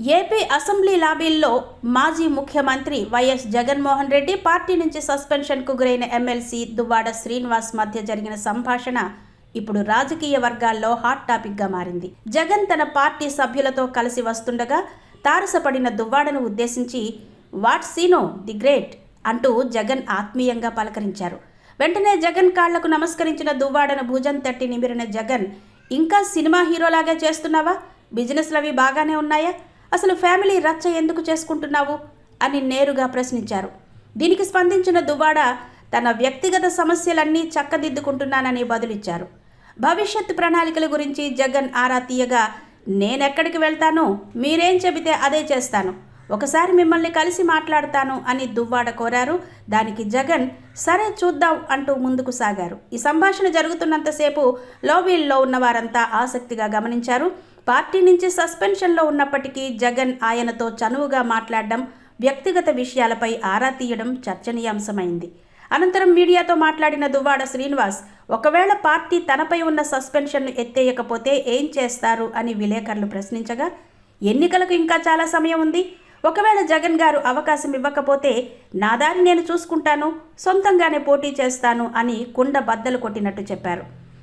AP assembly లాబీల్లో మాజీ ముఖ్యమంత్రి YS Jaganmohan Reddy, party నుంచి సస్పెన్షన్కు గురైన ఎమ్మెల్సీ దువ్వాడ శ్రీనివాస్ మధ్య జరిగిన సంభాషణ ఇప్పుడు రాజకీయ వర్గాల్లో హాట్ టాపిక్గా మారింది. జగన్ తన పార్టీ సభ్యులతో కలిసి వస్తుండగా తారసపడిన దువ్వాడను ఉద్దేశించి "వాట్ సీనో ది గ్రేట్" అంటూ జగన్ ఆత్మీయంగా పలకరించారు. వెంటనే జగన్ కాళ్లకు నమస్కరించిన దువ్వాడను భుజం తట్టి నిమిరిన జగన్, "ఇంకా సినిమా హీరోలాగా చేస్తున్నావా? బిజినెస్లవి బాగానే ఉన్నాయా? అసలు ఫ్యామిలీ రచ్చ ఎందుకు చేసుకుంటున్నావు?" అని నేరుగా ప్రశ్నించారు. దీనికి స్పందించిన దువ్వాడ తన వ్యక్తిగత సమస్యలన్నీ చక్కదిద్దుకుంటున్నానని బదులిచ్చారు. భవిష్యత్ ప్రణాళికల గురించి జగన్ ఆరా తీయగా, "నేనెక్కడికి వెళ్తానో మీరేం చెబితే అదే చేస్తాను. ఒకసారి మిమ్మల్ని కలిసి మాట్లాడతాను" అని దువ్వాడ కోరారు. దానికి జగన్ "సరే చూద్దాం" అంటూ ముందుకు సాగారు. ఈ సంభాషణ జరుగుతున్నంతసేపు లాబీల్లో ఉన్న వారంతా ఆసక్తిగా గమనించారు. పార్టీ నుంచి సస్పెన్షన్లో ఉన్నప్పటికీ జగన్ ఆయనతో చనువుగా మాట్లాడడం, వ్యక్తిగత విషయాలపై ఆరా తీయడం చర్చనీయాంశమైంది. అనంతరం మీడియాతో మాట్లాడిన దువ్వాడ శ్రీనివాస్, ఒకవేళ పార్టీ తనపై ఉన్న సస్పెన్షన్ను ఎత్తేయకపోతే ఏం చేస్తారు అని విలేకరులు ప్రశ్నించగా, "ఎన్నికలకు ఇంకా చాలా సమయం ఉంది. ఒకవేళ జగన్ గారు అవకాశం ఇవ్వకపోతే నా దారి నేను చూసుకుంటాను, సొంతంగానే పోటీ చేస్తాను" అని కుండ బద్దలు కొట్టినట్టు చెప్పారు.